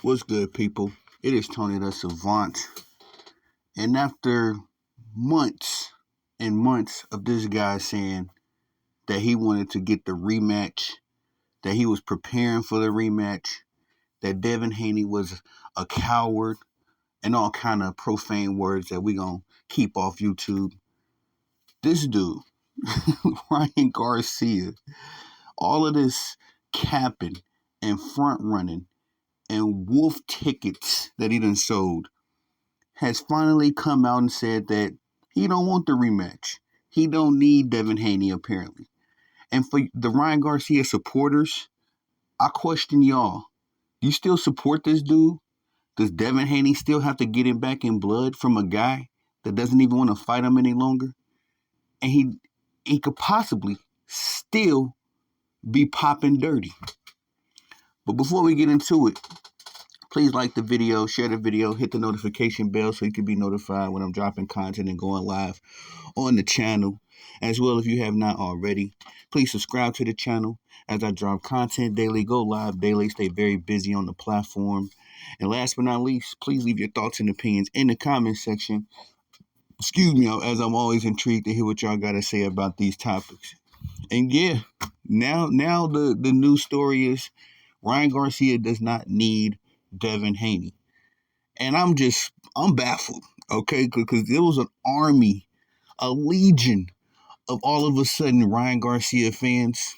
What's good, people? It is Tony the Savant. And after months and months of this guy saying that he wanted to get the rematch, that he was preparing for the rematch, that Devin Haney was a coward, and all kind of profane words that we gonna keep off YouTube. This dude, Ryan Garcia, all of this capping and front running and wolf tickets that he done sold has finally come out and said that he don't want the rematch. He don't need Devin Haney, apparently. And for the Ryan Garcia supporters, I question y'all. Do you still support this dude? Does Devin Haney still have to get him back in blood from a guy that doesn't even want to fight him any longer? And he could possibly still be popping dirty. But before we get into it, please like the video, share the video, hit the notification bell so you can be notified when I'm dropping content and going live on the channel. As well, if you have not already, please subscribe to the channel as I drop content daily, go live daily, stay very busy on the platform. And last but not least, please leave your thoughts and opinions in the comment section. Excuse me, as I'm always intrigued to hear what y'all got to say about these topics. And yeah, now the news story is Ryan Garcia does not need Devin Haney. And I'm baffled, okay? Because there was an army, a legion of all of a sudden Ryan Garcia fans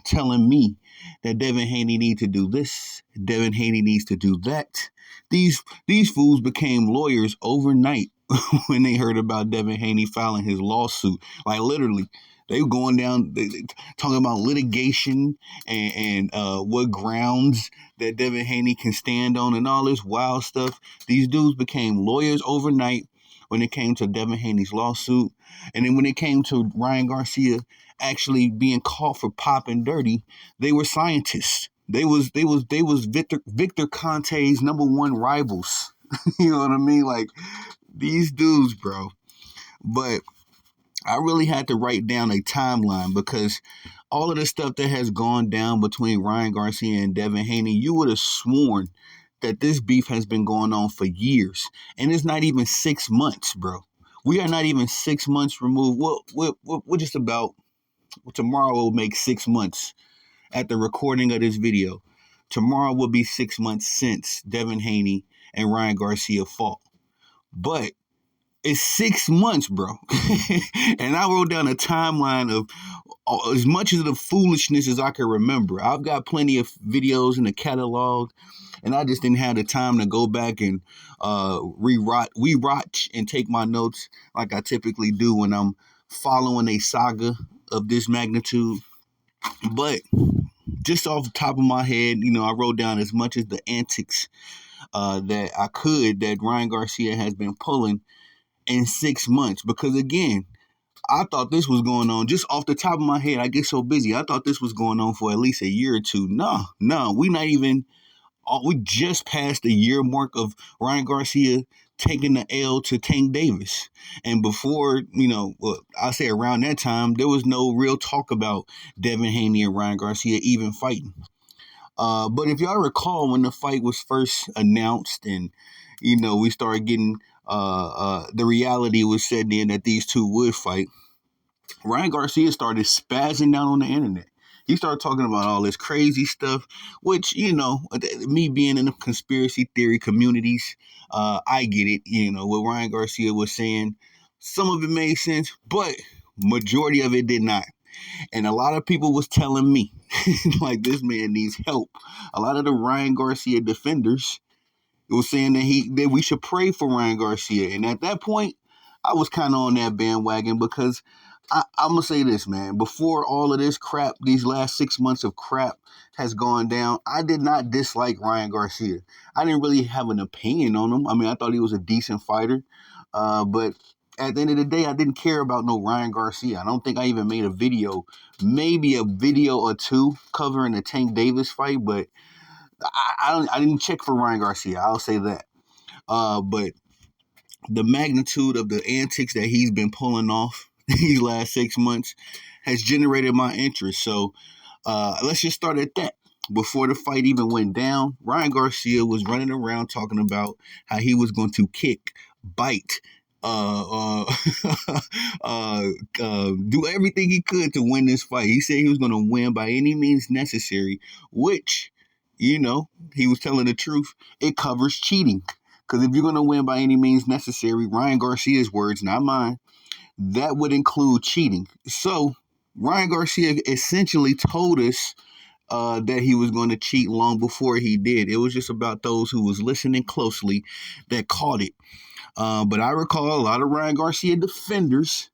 telling me that Devin Haney needs to do this, Devin Haney needs to do that. These fools became lawyers overnight when they heard about Devin Haney filing his lawsuit. Like literally, they were going down, talking about litigation and what grounds that Devin Haney can stand on and all this wild stuff. These dudes became lawyers overnight when it came to Devin Haney's lawsuit. And then when it came to Ryan Garcia actually being caught for popping dirty, they were scientists. They was Victor Conte's number one rivals. You know what I mean? Like these dudes, bro. But I really had to write down a timeline because all of the stuff that has gone down between Ryan Garcia and Devin Haney, you would have sworn that this beef has been going on for years. And it's not even 6 months, bro. We are not even 6 months removed. We're just about, tomorrow will make 6 months at the recording of this video. Tomorrow will be 6 months since Devin Haney and Ryan Garcia fought. But it's 6 months, bro. And I wrote down a timeline of as much of the foolishness as I can remember. I've got plenty of videos in the catalog, and I just didn't have the time to go back and rewatch and take my notes like I typically do when I'm following a saga of this magnitude. But just off the top of my head, I wrote down as much as the antics that I could that Ryan Garcia has been pulling in 6 months. Because again, I thought this was going on just off the top of my head. I get so busy. I thought this was going on for at least a year or two. No, we just passed the year mark of Ryan Garcia taking the L to Tank Davis. And before, I say around that time, there was no real talk about Devin Haney and Ryan Garcia even fighting. But if y'all recall when the fight was first announced and, we started getting the reality was set in that these two would fight, Ryan Garcia started spazzing down on the internet. He started talking about all this crazy stuff, which, me being in the conspiracy theory communities, I get it. What Ryan Garcia was saying, some of it made sense, but majority of it did not. And a lot of people was telling me, like, this man needs help. A lot of the Ryan Garcia defenders was saying that we should pray for Ryan Garcia. And at that point, I was kind of on that bandwagon because I'm going to say this, man. Before all of this crap, these last 6 months of crap has gone down, I did not dislike Ryan Garcia. I didn't really have an opinion on him. I mean, I thought he was a decent fighter. But at the end of the day, I didn't care about no Ryan Garcia. I don't think I even made a video, maybe a video or two covering the Tank Davis fight, but I didn't check for Ryan Garcia. I'll say that. But the magnitude of the antics that he's been pulling off these last 6 months has generated my interest. So let's just start at that. before the fight even went down, Ryan Garcia was running around talking about how he was going to kick, bite, uh, do everything he could to win this fight. He said he was going to win by any means necessary, which, he was telling the truth. It covers cheating. Because if you're going to win by any means necessary, Ryan Garcia's words, not mine, that would include cheating. So Ryan Garcia essentially told us that he was going to cheat long before he did. It was just about those who was listening closely that caught it. But I recall a lot of Ryan Garcia defenders.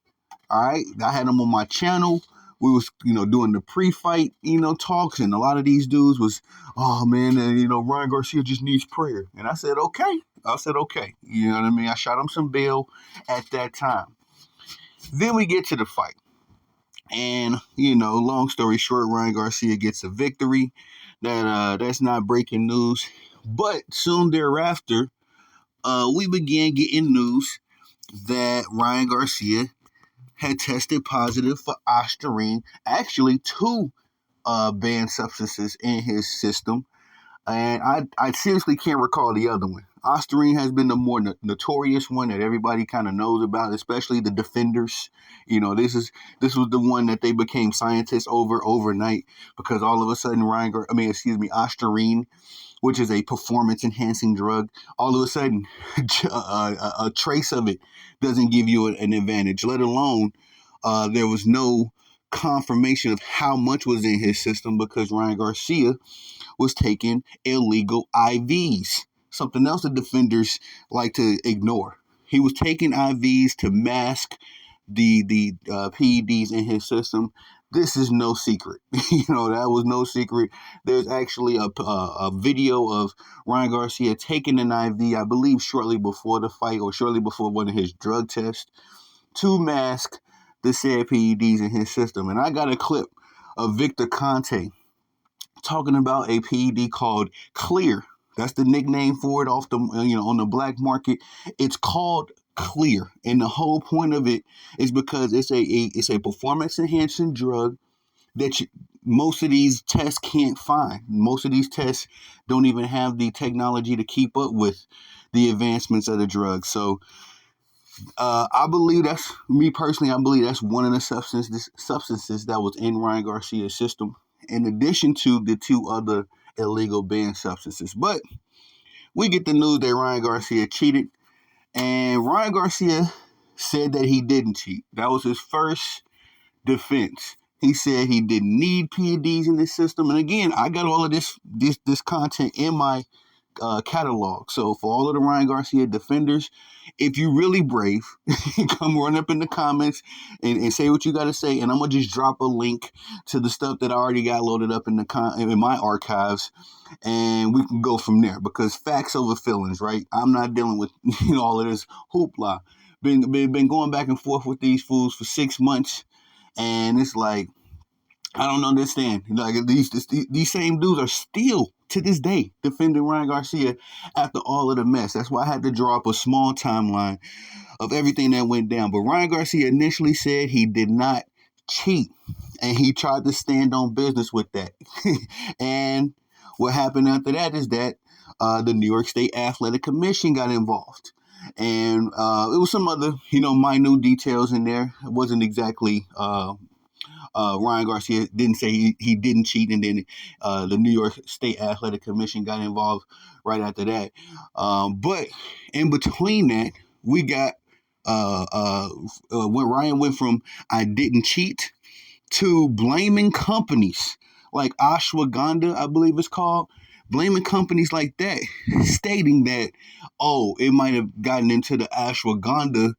All right, I had them on my channel. We was, doing the pre-fight, talks, and a lot of these dudes was, oh man, Ryan Garcia just needs prayer. And I said, okay. You know what I mean? I shot him some bail at that time. Then we get to the fight. And, long story short, Ryan Garcia gets a victory. That's not breaking news. But soon thereafter, we began getting news that Ryan Garcia had tested positive for ostarine, actually two banned substances in his system. And I seriously can't recall the other one. Ostarine has been the more notorious one that everybody kind of knows about, especially the defenders. This was the one that they became scientists over overnight because all of a sudden ostarine, which is a performance enhancing drug, all of a sudden a trace of it doesn't give you an advantage, let alone there was no confirmation of how much was in his system because Ryan Garcia was taking illegal IVs, something else the defenders like to ignore. He was taking IVs to mask the PEDs in his system. This is no secret. That was no secret. There's actually a video of Ryan Garcia taking an IV, I believe shortly before the fight or shortly before one of his drug tests to mask the said PEDs in his system. And I got a clip of Victor Conte talking about a PED called Clear. That's the nickname for it off the on the black market. It's called Clear, and the whole point of it is because it's a performance enhancing drug that most of these tests can't find. Most of these tests don't even have the technology to keep up with the advancements of the drug. So I believe that's me personally. I believe that's one of the substances that was in Ryan Garcia's system, in addition to the two other illegal banned substances. But we get the news that Ryan Garcia cheated, and Ryan Garcia said that he didn't cheat. That was his first defense. He said he didn't need PEDs in this system. And again, I got all of this content in my catalog. So for all of the Ryan Garcia defenders, if you really brave, come run up in the comments and say what you got to say. And I'm going to just drop a link to the stuff that I already got loaded up in my archives. And we can go from there because facts over feelings, right? I'm not dealing with all of this hoopla. Been going back and forth with these fools for 6 months. And it's like, I don't understand. Like these same dudes are still to this day defending Ryan Garcia after all of the mess. That's why I had to draw up a small timeline of everything that went down. But Ryan Garcia initially said he did not cheat, and he tried to stand on business with that. And what happened after that is that the New York State Athletic Commission got involved. And it was some other, minute details in there. It wasn't exactly Ryan Garcia didn't say he didn't cheat, and then the New York State Athletic Commission got involved right after that. But in between that, we got when Ryan went from I didn't cheat to blaming companies like Ashwagandha, I believe it's called, blaming companies like that, stating that, it might have gotten into the ashwagandha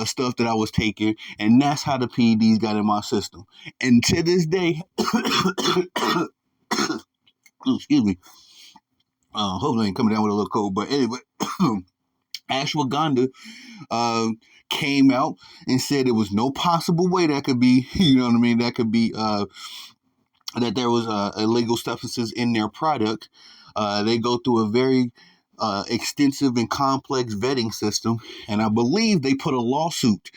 stuff that I was taking, and that's how the PEDs got in my system. And to this day, excuse me, hopefully I ain't coming down with a little cold, but anyway, ashwagandha came out and said there was no possible way that could be, that could be that there was illegal substances in their product. They go through a very extensive and complex vetting system. And I believe they put a lawsuit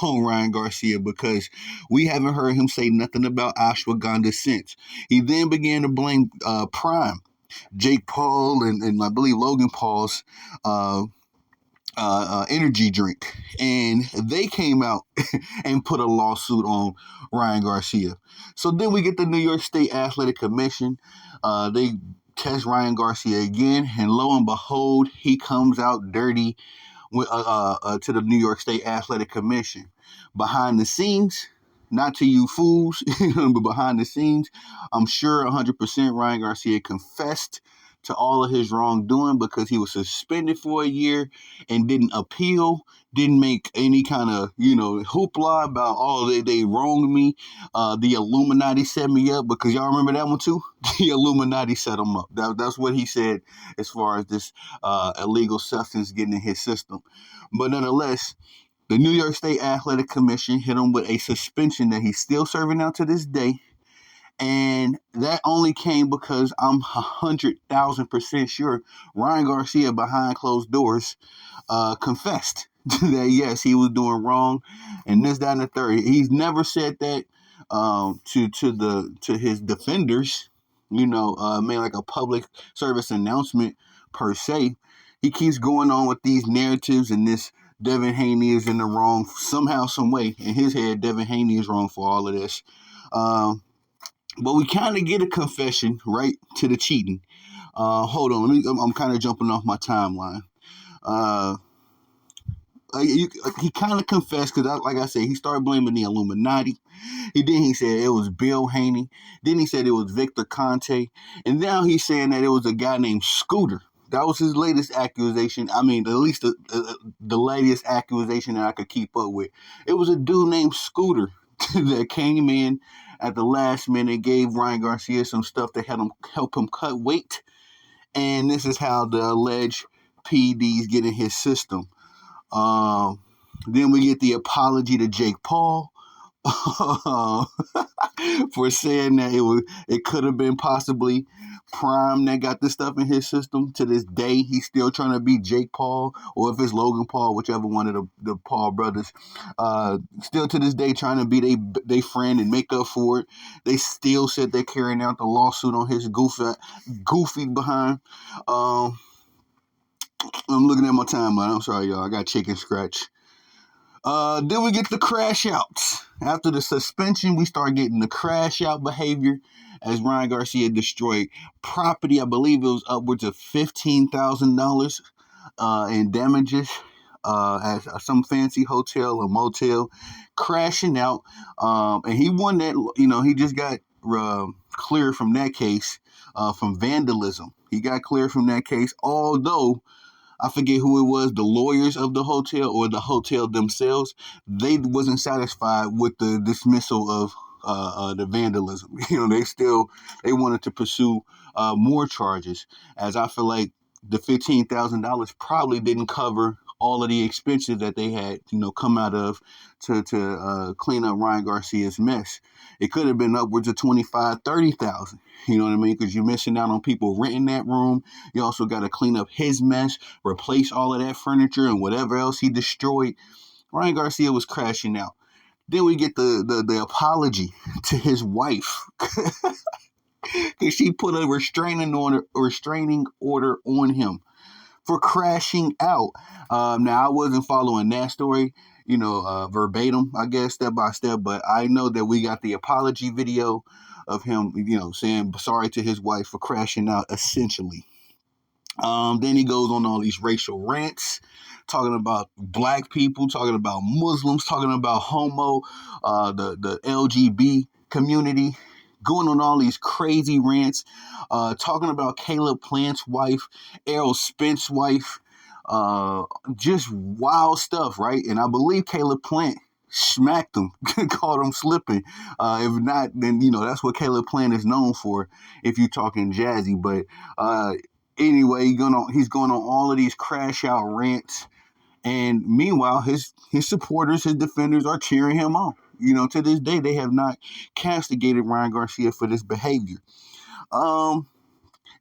on Ryan Garcia because we haven't heard him say nothing about ashwagandha since. He then began to blame Prime, Jake Paul, and I believe Logan Paul's uh, energy drink. And they came out and put a lawsuit on Ryan Garcia. So then we get the New York State Athletic Commission. They test Ryan Garcia again, and lo and behold, he comes out dirty to the New York State Athletic Commission. Behind the scenes, not to you fools, but behind the scenes, I'm sure 100% Ryan Garcia confessed to all of his wrongdoing because he was suspended for a year and didn't appeal, didn't make any kind of, hoopla about, they wronged me. The Illuminati set me up, because y'all remember that one too? The Illuminati set him up. That's what he said as far as this illegal substance getting in his system. But nonetheless, the New York State Athletic Commission hit him with a suspension that he's still serving out to this day. And that only came because I'm 100,000% sure Ryan Garcia, behind closed doors, confessed that yes, he was doing wrong, and this, that, and the third. He's never said that to his defenders, made like a public service announcement per se. He keeps going on with these narratives, and this Devin Haney is in the wrong somehow, some way. In his head, Devin Haney is wrong for all of this. But we kind of get a confession right to the cheating. Hold on, I'm kind of jumping off my timeline. He kind of confessed because, like I said, he started blaming the Illuminati. He said it was Bill Haney. Then he said it was Victor Conte. And now he's saying that it was a guy named Scooter. That was his latest accusation. I mean, at least the latest accusation that I could keep up with. It was a dude named Scooter that came in at the last minute, gave Ryan Garcia some stuff to help him cut weight. And this is how the alleged PEDs get in his system. Then we get the apology to Jake Paul for saying that it could have been possibly Prime that got this stuff in his system. To this day, he's still trying to be Jake Paul, or if it's Logan Paul, whichever one of the Paul brothers. Still to this day trying to be they friend and make up for it. They still said they're carrying out the lawsuit on his goofy behind. I'm looking at my timeline. I'm sorry, y'all. I got chicken scratch. Then we get the crash outs. After the suspension, we start getting the crash out behavior as Ryan Garcia destroyed property. I believe it was upwards of $15,000 in damages at some fancy hotel or motel, crashing out. And he won that, he just got cleared from that case from vandalism. He got cleared from that case, although I forget who it was, the lawyers of the hotel or the hotel themselves, they wasn't satisfied with the dismissal of the vandalism. They wanted to pursue more charges, as I feel like the $15,000 probably didn't cover all of the expenses that they had, come out of to clean up Ryan Garcia's mess. It could have been upwards of $25,000, $30,000. You know what I mean? Because you're missing out on people renting that room. You also got to clean up his mess, replace all of that furniture and whatever else he destroyed. Ryan Garcia was crashing out. Then we get the apology to his wife. Because she put a restraining order on him for crashing out. Now, I wasn't following that story, verbatim, I guess, step by step, but I know that we got the apology video of him, saying sorry to his wife for crashing out, essentially. Then he goes on all these racial rants, talking about black people, talking about Muslims, talking about the LGBT community, going on all these crazy rants, talking about Caleb Plant's wife, Errol Spence's wife, just wild stuff, right? And I believe Caleb Plant smacked him, caught him slipping. If not, then, that's what Caleb Plant is known for, if you're talking jazzy. But anyway, he's going on all of these crash out rants. And meanwhile, his supporters, his defenders are cheering him on. To this day, they have not castigated Ryan Garcia for this behavior. And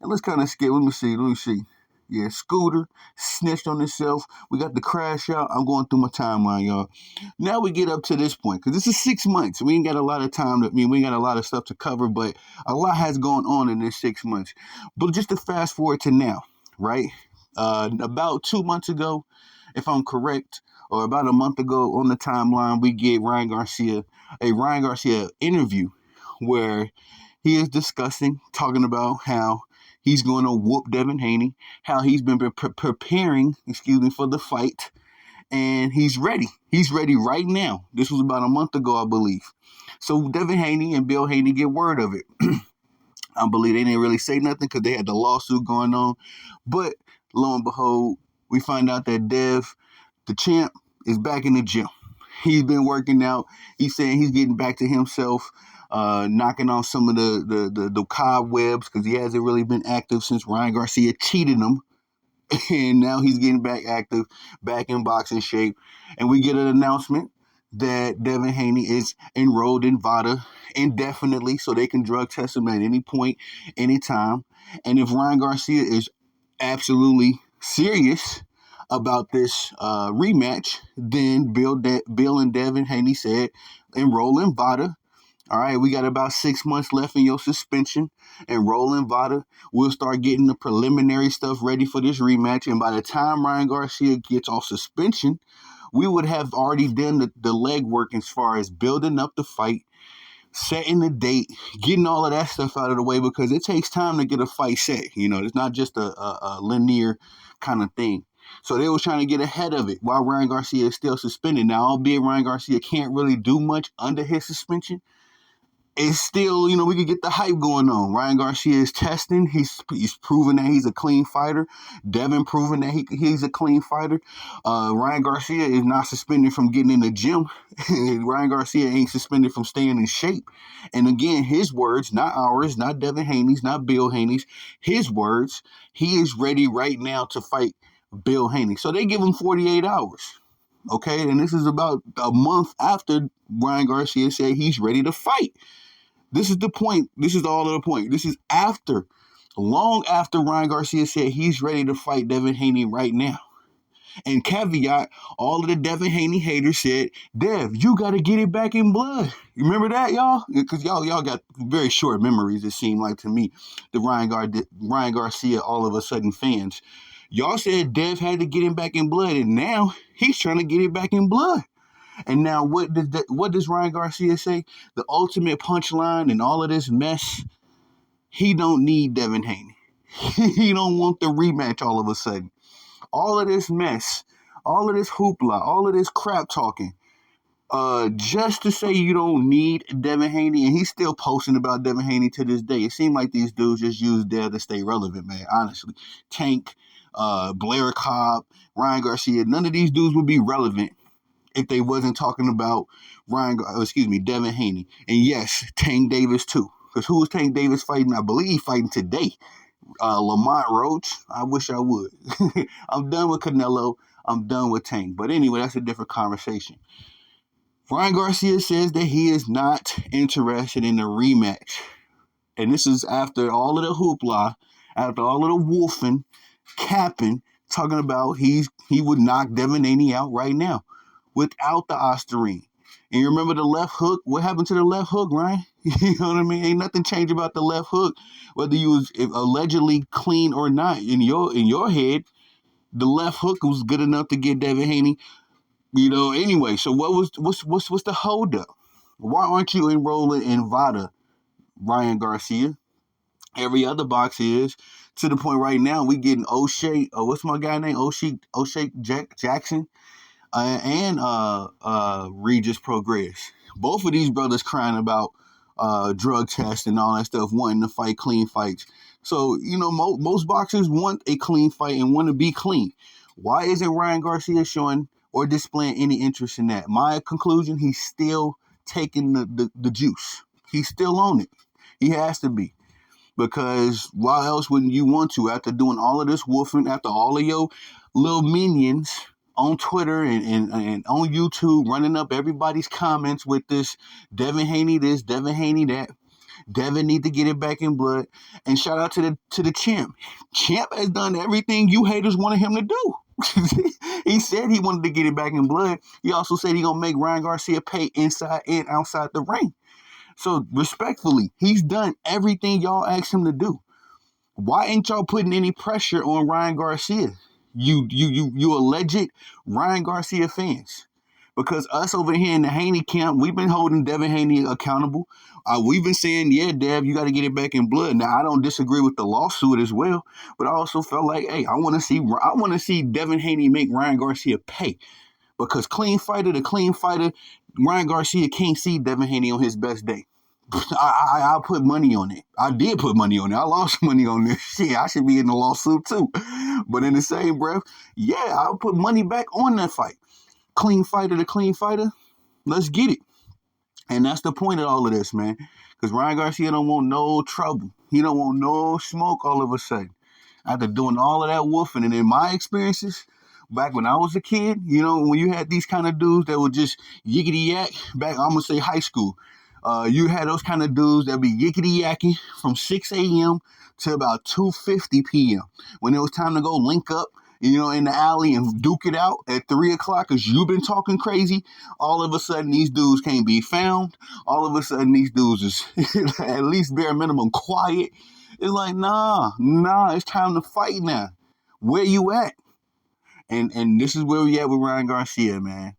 let's kind of skip. Let me see. Yeah, Scooter snitched on himself. We got the crash out. I'm going through my timeline, y'all. Now we get up to this point because this is 6 months. We ain't got a lot of time. We ain't got a lot of stuff to cover, but a lot has gone on in this 6 months. But just to fast forward to now, right? About 2 months ago, if I'm correct, or about a month ago on the timeline, we get a Ryan Garcia interview where he is discussing, talking about how he's going to whoop Devin Haney, how he's been preparing, for the fight, and he's ready. He's ready right now. This was about a month ago, I believe. So Devin Haney and Bill Haney get word of it. I believe they didn't really say nothing because they had the lawsuit going on. But lo and behold, we find out that Dev, the champ, is back in the gym. He's been working out. He's saying he's getting back to himself, knocking off some of the cobwebs because he hasn't really been active since Ryan Garcia cheated him. And now he's getting back active, back in boxing shape. And we get an announcement that Devin Haney is enrolled in VADA indefinitely so they can drug test him at any point, anytime. And if Ryan Garcia is absolutely serious about this rematch, then Bill and Devin Haney said enroll in VADA. All right, we got about 6 months left in your suspension. Enroll in VADA. We'll start getting the preliminary stuff ready for this rematch. And by the time Ryan Garcia gets off suspension, we would have already done the legwork as far as building up the fight, setting the date, getting all of that stuff out of the way because it takes time to get a fight set. It's not just a linear kind of thing. So they were trying to get ahead of it while Ryan Garcia is still suspended. Now, albeit Ryan Garcia can't really do much under his suspension, it's still, we could get the hype going on. Ryan Garcia is testing. He's proven that he's a clean fighter. Devin proven that he's a clean fighter. Ryan Garcia is not suspended from getting in the gym. Ryan Garcia ain't suspended from staying in shape. And again, his words, not ours, not Devin Haney's, not Bill Haney's, his words, he is ready right now to fight Bill Haney. So they give him 48 hours. Okay, and this is about a month after Ryan Garcia said he's ready to fight. This is the point. This is all of the point. This is long after Ryan Garcia said he's ready to fight Devin Haney right now. And caveat, all of the Devin Haney haters said, Dev, you got to get it back in blood. You remember that, y'all? Because y'all got very short memories, it seemed like to me, the Ryan Garcia all of a sudden fans. Y'all said Dev had to get him back in blood, and now he's trying to get it back in blood. And now what does Ryan Garcia say? The ultimate punchline in all of this mess, he don't need Devin Haney. He don't want the rematch all of a sudden. All of this mess, all of this hoopla, all of this crap talking, just to say you don't need Devin Haney, and he's still posting about Devin Haney to this day. It seemed like these dudes just use Dev to stay relevant, man, honestly. Tank, Blair Cobb, Ryan Garcia, none of these dudes would be relevant if they wasn't talking about Devin Haney. And yes, Tank Davis too. Because who was Tank Davis fighting? I believe he's fighting today. Lamont Roach. I wish I would. I'm done with Canelo. I'm done with Tank. But anyway, that's a different conversation. Ryan Garcia says that he is not interested in a rematch. And this is after all of the hoopla, after all of the wolfing, capping, talking about he would knock Devin Haney out right now without the Ostarine. And you remember the left hook? What happened to the left hook, Ryan? You know what I mean? Ain't nothing changed about the left hook, whether you was allegedly clean or not. In your head, the left hook was good enough to get Devin Haney. Anyway. So what's the holdup? Why aren't you enrolling in VADA, Ryan Garcia? Every other box is. To the point right now, we getting O'Shea. What's my guy name? O'Shea Jackson. And Regis Progress. Both of these brothers crying about drug tests and all that stuff, wanting to fight clean fights. So, most boxers want a clean fight and want to be clean. Why isn't Ryan Garcia showing or displaying any interest in that? My conclusion, he's still taking the juice. He's still on it. He has to be. Because why else wouldn't you want to, after doing all of this woofing, after all of your little minions on Twitter and on YouTube running up everybody's comments with this Devin Haney this, Devin Haney that. Devin need to get it back in blood. And shout out to the champ. Champ has done everything you haters wanted him to do. He said he wanted to get it back in blood. He also said he gonna make Ryan Garcia pay inside and outside the ring. So respectfully, he's done everything y'all asked him to do. Why ain't y'all putting any pressure on Ryan Garcia? You alleged Ryan Garcia fans. Because us over here in the Haney camp, we've been holding Devin Haney accountable. We've been saying, yeah, Dev, you got to get it back in blood. Now, I don't disagree with the lawsuit as well, but I also felt like, hey, I want to see Devin Haney make Ryan Garcia pay. Because clean fighter to clean fighter, Ryan Garcia can't see Devin Haney on his best day. I put money on it. I did put money on it. I lost money on this. Shit, I should be in the lawsuit too. But in the same breath, yeah, I'll put money back on that fight. Clean fighter to clean fighter, let's get it. And that's the point of all of this, man. Because Ryan Garcia don't want no trouble. He don't want no smoke all of a sudden. After doing all of that woofing, and in my experiences, back when I was a kid, you know, when you had these kind of dudes that would just yickety yak, back, I'm going to say high school, you had those kind of dudes that be yickety yakking from 6 a.m. to about 2:50 p.m. When it was time to go link up, you know, in the alley and duke it out at 3 o'clock because you've been talking crazy. All of a sudden, these dudes can't be found. All of a sudden, these dudes is at least bare minimum quiet. It's like, nah, it's time to fight now. Where you at? And this is where we at with Ryan Garcia, man.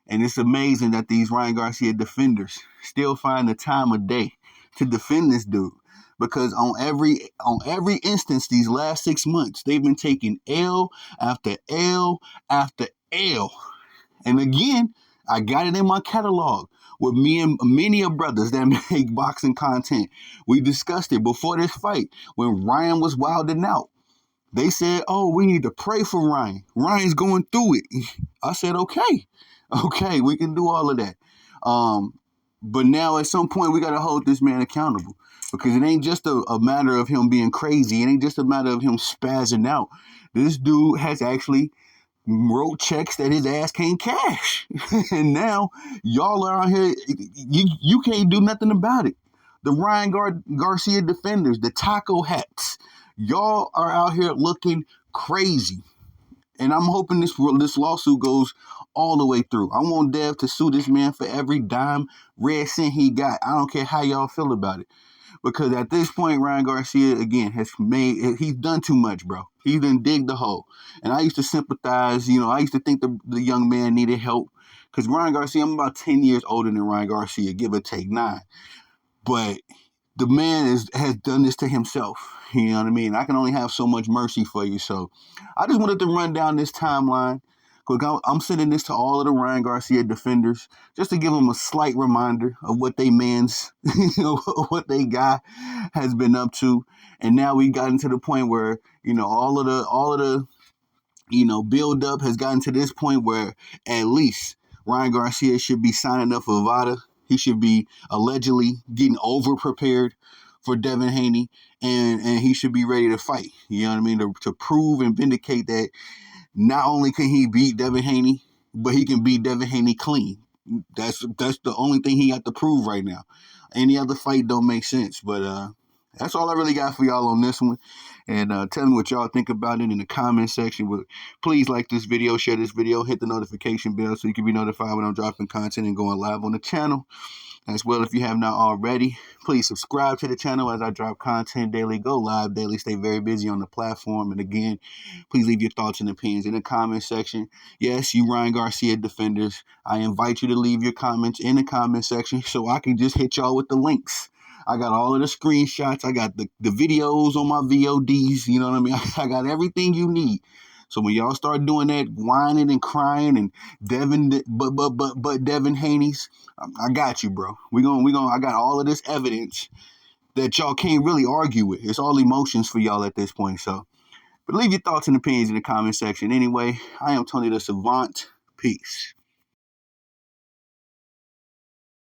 And it's amazing that these Ryan Garcia defenders still find the time of day to defend this dude. Because on every instance these last 6 months, they've been taking L after L after L. And again, I got it in my catalog with me and many of brothers that make boxing content. We discussed it before this fight when Ryan was wilding out. They said, oh, we need to pray for Ryan. Ryan's going through it. I said, okay, we can do all of that. But now at some point we got to hold this man accountable because it ain't just a matter of him being crazy. It ain't just a matter of him spazzing out. This dude has actually wrote checks that his ass can't cash. And now y'all are out here, you can't do nothing about it. The Ryan Garcia defenders, the taco hats, y'all are out here looking crazy. And I'm hoping this lawsuit goes all the way through. I want Dev to sue this man for every dime, red cent he got. I don't care how y'all feel about it. Because at this point, Ryan Garcia, again, he's done too much, bro. He done dig the hole. And I used to sympathize, you know, I used to think the young man needed help. Because Ryan Garcia, I'm about 10 years older than Ryan Garcia, give or take 9. But the man has done this to himself. You know what I mean? I can only have so much mercy for you. So I just wanted to run down this timeline. I'm sending this to all of the Ryan Garcia defenders just to give them a slight reminder of what they what they guy has been up to. And now we've gotten to the point where, you know, all of the build up has gotten to this point where at least Ryan Garcia should be signing up for VADA. He should be allegedly getting over prepared for Devin Haney, and he should be ready to fight. You know what I mean? To prove and vindicate that not only can he beat Devin Haney, but he can beat Devin Haney clean. That's the only thing he got to prove right now. Any other fight don't make sense. But that's all I really got for y'all on this one. And tell me what y'all think about it in the comment section. But please like this video, share this video, hit the notification bell so you can be notified when I'm dropping content and going live on the channel. As well, if you have not already, please subscribe to the channel as I drop content daily, go live daily, stay very busy on the platform. And again, please leave your thoughts and opinions in the comment section. Yes, you Ryan Garcia defenders, I invite you to leave your comments in the comment section so I can just hit y'all with the links. I got all of the screenshots. I got the videos on my VODs. You know what I mean? I got everything you need. So when y'all start doing that whining and crying and but Devin Haney's, I got you, bro. I got all of this evidence that y'all can't really argue with. It's all emotions for y'all at this point. So, but leave your thoughts and opinions in the comment section. Anyway, I am Tony the Savant. Peace.